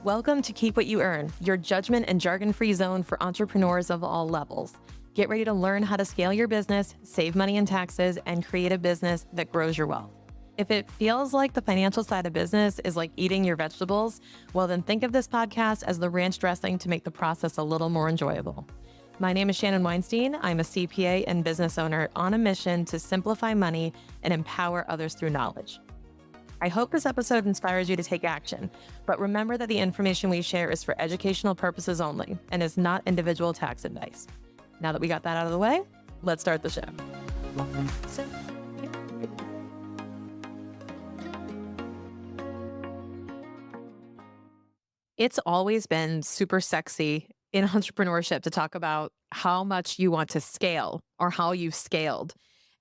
Welcome to Keep What You Earn, your judgment and jargon-free zone for entrepreneurs of all levels. Get ready to learn how to scale your business, save money in taxes, and create a business that grows your wealth. If it feels like the financial side of business is like eating your vegetables, well, then think of this podcast as the ranch dressing to make the process a little more enjoyable. My name is Shannon Weinstein. I'm a CPA and business owner on a mission to simplify money and empower others through knowledge. I hope this episode inspires you to take action, but remember that the information we share is for educational purposes only and is not individual tax advice. Now that we got that out of the way, let's start the show. It's always been super sexy in entrepreneurship to talk about how much you want to scale or how you've scaled.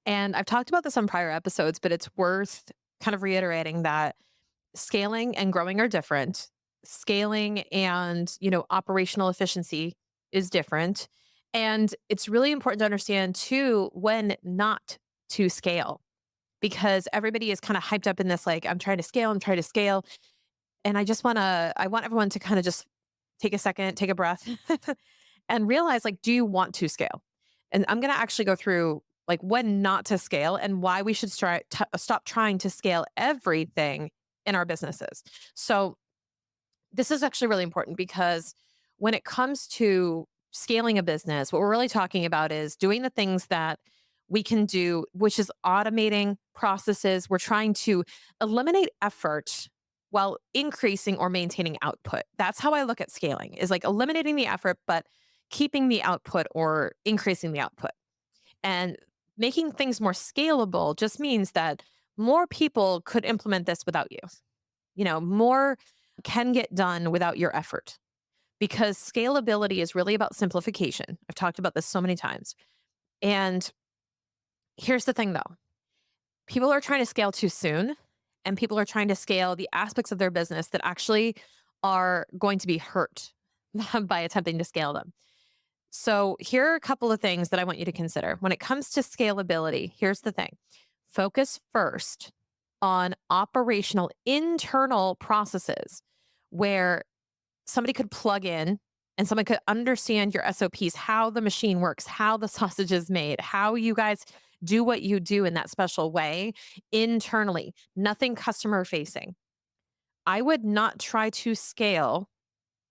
And I've talked about this on prior episodes, but it's worth kind of reiterating that scaling and growing are different. Scaling and, operational efficiency is different. And it's really important to understand too when not to scale, because everybody is kind of hyped up in this, like, I'm trying to scale, I'm trying to scale. And I want everyone to kind of just take a second, take a breath and realize, like, do you want to scale? And I'm going to actually go through like when not to scale and why we should stop trying to scale everything in our businesses. So this is actually really important because when it comes to scaling a business, what we're really talking about is doing the things that we can do, which is automating processes. We're trying to eliminate effort while increasing or maintaining output. That's how I look at scaling, is like eliminating the effort, but keeping the output or increasing the output. And making things more scalable just means that more people could implement this without you. More can get done without your effort, because scalability is really about simplification. I've talked about this so many times. And here's the thing though. People are trying to scale too soon, and people are trying to scale the aspects of their business that actually are going to be hurt by attempting to scale them. So here are a couple of things that I want you to consider. When it comes to scalability, here's the thing. Focus first on operational internal processes where somebody could plug in and somebody could understand your SOPs, how the machine works, how the sausage is made, how you guys do what you do in that special way internally, nothing customer facing. I would not try to scale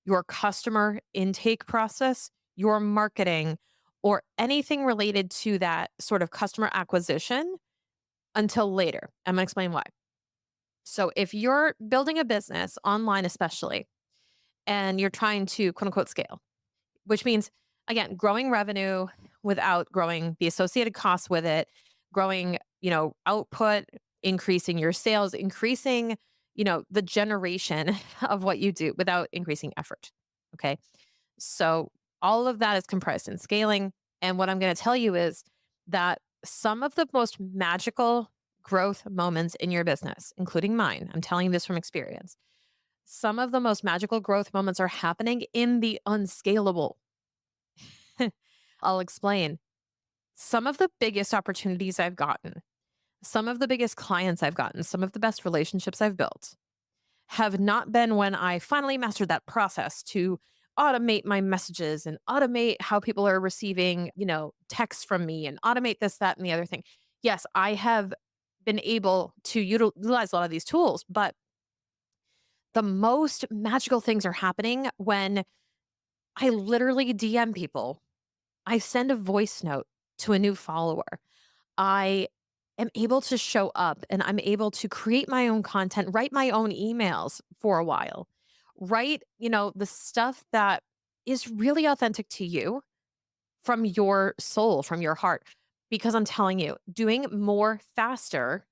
your customer intake process, your marketing, or anything related to that sort of customer acquisition until later. I'm going to explain why. So if you're building a business online, especially, and you're trying to quote unquote scale, which means, again, growing revenue without growing the associated costs with it, growing, output, increasing your sales, increasing, the generation of what you do without increasing effort. Okay. So all of that is comprised in scaling. And what I'm going to tell you is that some of the most magical growth moments in your business, including mine, I'm telling you this from experience, some of the most magical growth moments are happening in the unscalable. I'll explain. Some of the biggest opportunities I've gotten, some of the biggest clients I've gotten, some of the best relationships I've built have not been when I finally mastered that process to automate my messages and automate how people are receiving, texts from me and automate this, that, and the other thing. Yes, I have been able to utilize a lot of these tools, but the most magical things are happening when I literally DM people. I send a voice note to a new follower. I am able to show up and I'm able to create my own content, write my own emails for a while, write, the stuff that is really authentic to you from your soul, from your heart. Because I'm telling you, doing more faster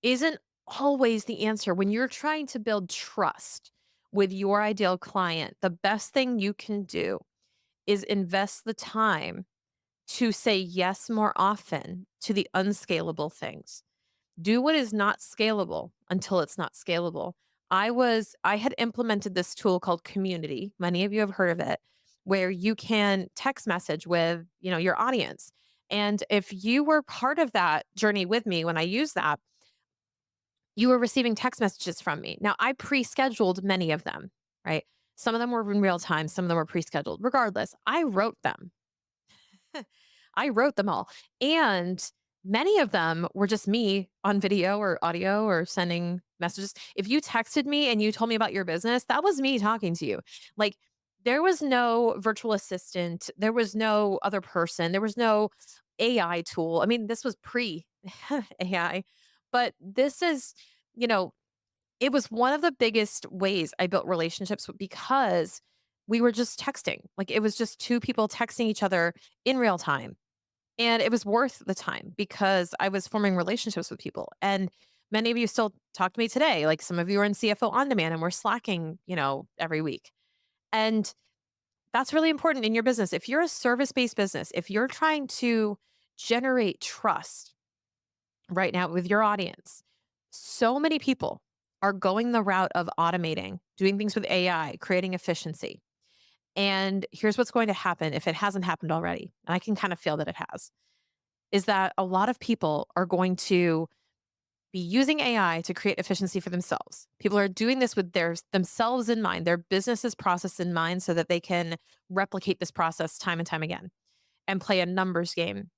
isn't always the answer. When you're trying to build trust with your ideal client, the best thing you can do is invest the time to say yes more often to the unscalable things. Do what is not scalable until it's not scalable. I had implemented this tool called Community. Many of you have heard of it, where you can text message with, your audience. And if you were part of that journey with me when I used that, you were receiving text messages from me. Now, I pre-scheduled many of them. right? Some of them were in real time, some of them were pre-scheduled. Regardless, I wrote them. I wrote them all. And many of them were just me on video or audio or sending messages. If you texted me and you told me about your business, that was me talking to you. Like, there was no virtual assistant, there was no other person, there was no AI tool. I mean, this was pre AI, but this is, you know, it was one of the biggest ways I built relationships because we were just texting. Like, it was just two people texting each other in real time, and it was worth the time because I was forming relationships with people. And many of you still talk to me today. Like, some of you are in CFO on demand and we're slacking, every week. And that's really important in your business. If you're a service based business, if you're trying to generate trust right now with your audience, so many people are going the route of automating, doing things with AI, creating efficiency. And here's what's going to happen if it hasn't happened already. And I can kind of feel that it has, is that a lot of people are going to be using AI to create efficiency for themselves. People are doing this with themselves in mind, their business's process in mind, so that they can replicate this process time and time again and play a numbers game.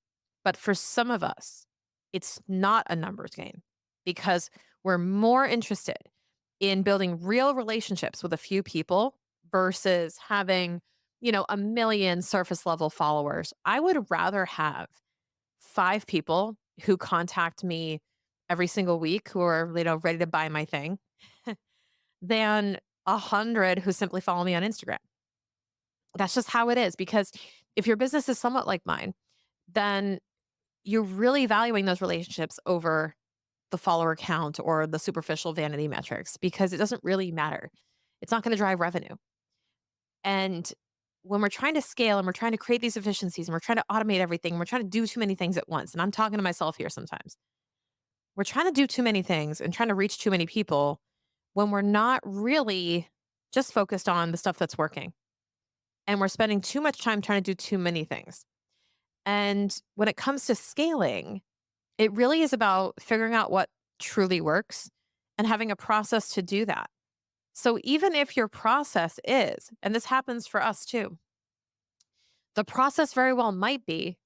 But for some of us, it's not a numbers game because we're more interested in building real relationships with a few people versus having, a million surface level followers. I would rather have 5 people who contact me every single week who are, ready to buy my thing than 100 who simply follow me on Instagram. That's just how it is because if your business is somewhat like mine, then you're really valuing those relationships over the follower count or the superficial vanity metrics because it doesn't really matter. It's not going to drive revenue. And when we're trying to scale and we're trying to create these efficiencies and we're trying to automate everything, we're trying to do too many things at once. And I'm talking to myself here sometimes. We're trying to do too many things and trying to reach too many people when we're not really just focused on the stuff that's working. And we're spending too much time trying to do too many things. And when it comes to scaling, it really is about figuring out what truly works and having a process to do that. So even if your process is, and this happens for us too, the process very well might be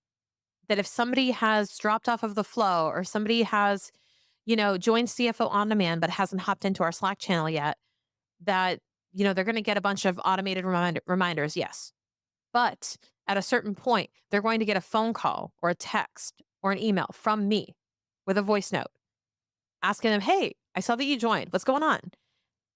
that if somebody has dropped off of the flow or somebody has, joined CFO on demand but hasn't hopped into our Slack channel yet, that, they're going to get a bunch of automated reminders. Yes. But at a certain point, they're going to get a phone call or a text or an email from me with a voice note asking them, "Hey, I saw that you joined. What's going on?"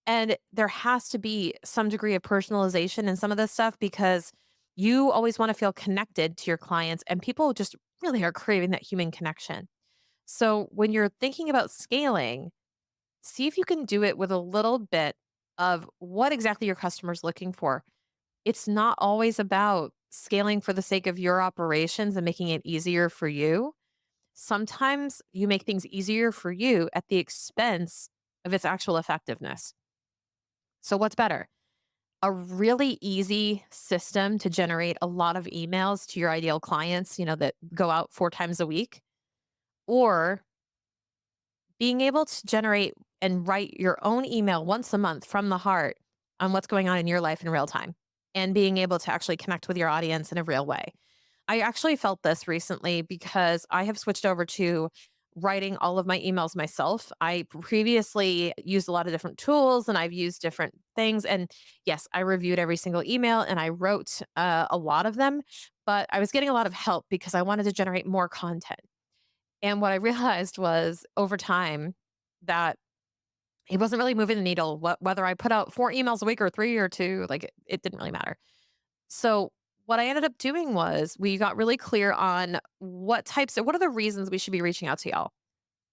And there has to be some degree of personalization in some of this stuff because you always want to feel connected to your clients, and people just really are craving that human connection. So when you're thinking about scaling, see if you can do it with a little bit of what exactly your customer's looking for. It's not always about scaling for the sake of your operations and making it easier for you. Sometimes you make things easier for you at the expense of its actual effectiveness. So, what's better? A really easy system to generate a lot of emails to your ideal clients, that go out 4 times a week, or being able to generate and write your own email once a month from the heart on what's going on in your life in real time and being able to actually connect with your audience in a real way. I actually felt this recently because I have switched over to writing all of my emails myself. I previously used a lot of different tools and I've used different things. And yes, I reviewed every single email and I wrote a lot of them, but I was getting a lot of help because I wanted to generate more content. And what I realized was over time that it wasn't really moving the needle, whether I put out 4 emails a week or 3 or 2, like it didn't really matter. So what I ended up doing was we got really clear on what are the reasons we should be reaching out to y'all?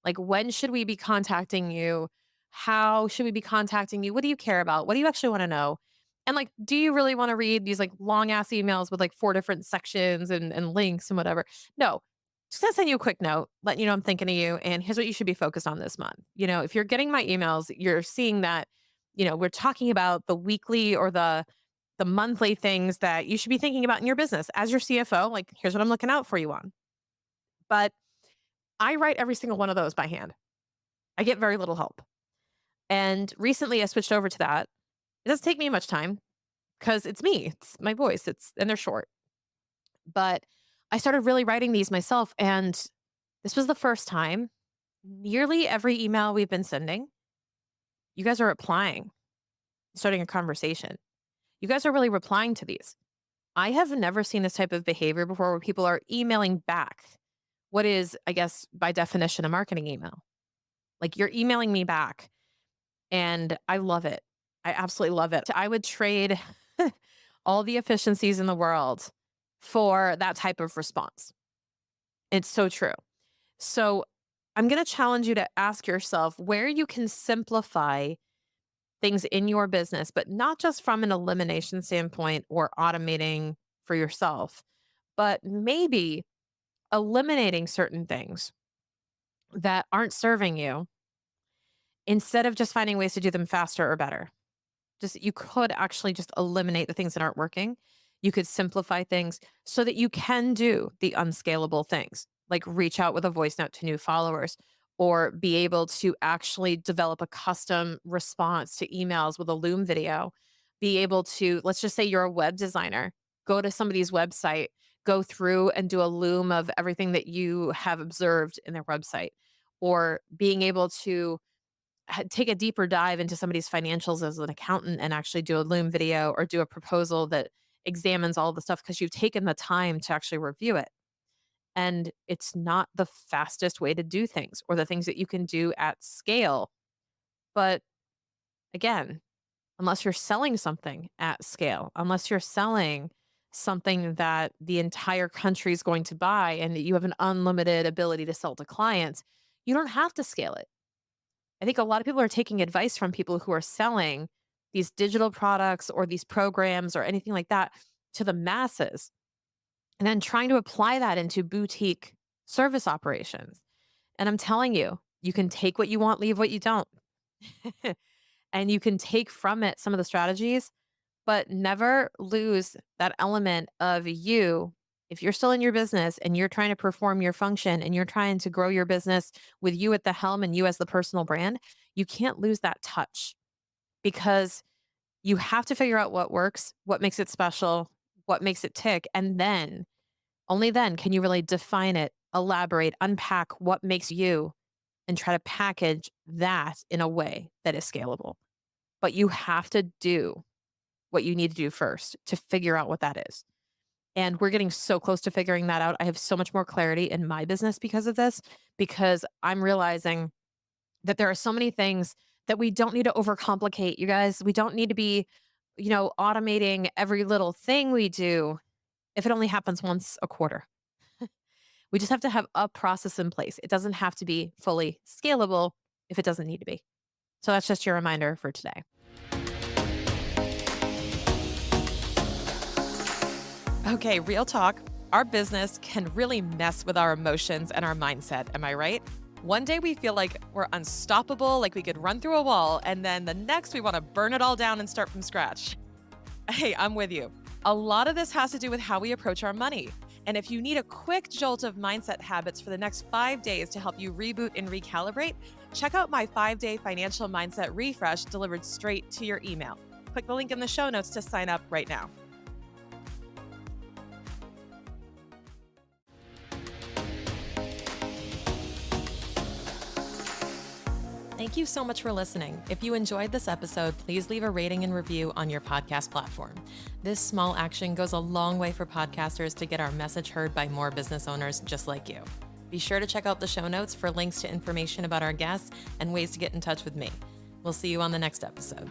Like, when should we be contacting you? How should we be contacting you? What do you care about? What do you actually want to know? And like, do you really want to read these like long ass emails with like 4 different sections and links and whatever? No, just gonna send you a quick note, letting you know I'm thinking of you. And here's what you should be focused on this month. If you're getting my emails, you're seeing that, we're talking about the weekly or the monthly things that you should be thinking about in your business as your CFO. Like, here's what I'm looking out for you on. But I write every single one of those by hand. I get very little help. And recently I switched over to that. It doesn't take me much time because it's me, it's my voice, and they're short. But I started really writing these myself, and this was the first time nearly every email we've been sending, you guys are replying, starting a conversation. You guys are really replying to these. I have never seen this type of behavior before where people are emailing back what is, I guess, by definition, a marketing email. Like you're emailing me back, and I love it. I absolutely love it. I would trade all the efficiencies in the world for that type of response. It's so true. So I'm going to challenge you to ask yourself where you can simplify things in your business, but not just from an elimination standpoint or automating for yourself, but maybe eliminating certain things that aren't serving you instead of just finding ways to do them faster or better. Just you could actually just eliminate the things that aren't working. You could simplify things so that you can do the unscalable things, like reach out with a voice note to new followers or be able to actually develop a custom response to emails with a Loom video. Be able to, let's just say you're a web designer, go to somebody's website, go through and do a Loom of everything that you have observed in their website, or being able to take a deeper dive into somebody's financials as an accountant and actually do a Loom video or do a proposal that examines all the stuff because you've taken the time to actually review it. And it's not the fastest way to do things or the things that you can do at scale. But again, unless you're selling something at scale, unless you're selling something that the entire country is going to buy and that you have an unlimited ability to sell to clients, you don't have to scale it. I think a lot of people are taking advice from people who are selling these digital products or these programs or anything like that to the masses and then trying to apply that into boutique service operations. And I'm telling you, you can take what you want, leave what you don't. And you can take from it some of the strategies, but never lose that element of you. If you're still in your business and you're trying to perform your function and you're trying to grow your business with you at the helm and you as the personal brand, you can't lose that touch because you have to figure out what works, what makes it special, what makes it tick. And then, only then can you really define it, elaborate, unpack what makes you and try to package that in a way that is scalable. But you have to do what you need to do first to figure out what that is. And we're getting so close to figuring that out. I have so much more clarity in my business because of this, because I'm realizing that there are so many things that we don't need to overcomplicate, you guys. We don't need to be, automating every little thing we do if it only happens once a quarter. We just have to have a process in place. It doesn't have to be fully scalable if it doesn't need to be. So that's just your reminder for today. Okay, real talk. Our business can really mess with our emotions and our mindset. Am I right? One day we feel like we're unstoppable, like we could run through a wall, and then the next we want to burn it all down and start from scratch. Hey, I'm with you. A lot of this has to do with how we approach our money. And if you need a quick jolt of mindset habits for the next 5 days to help you reboot and recalibrate, check out my 5-day financial mindset refresh delivered straight to your email. Click the link in the show notes to sign up right now. Thank you so much for listening. If you enjoyed this episode, please leave a rating and review on your podcast platform. This small action goes a long way for podcasters to get our message heard by more business owners just like you. Be sure to check out the show notes for links to information about our guests and ways to get in touch with me. We'll see you on the next episode.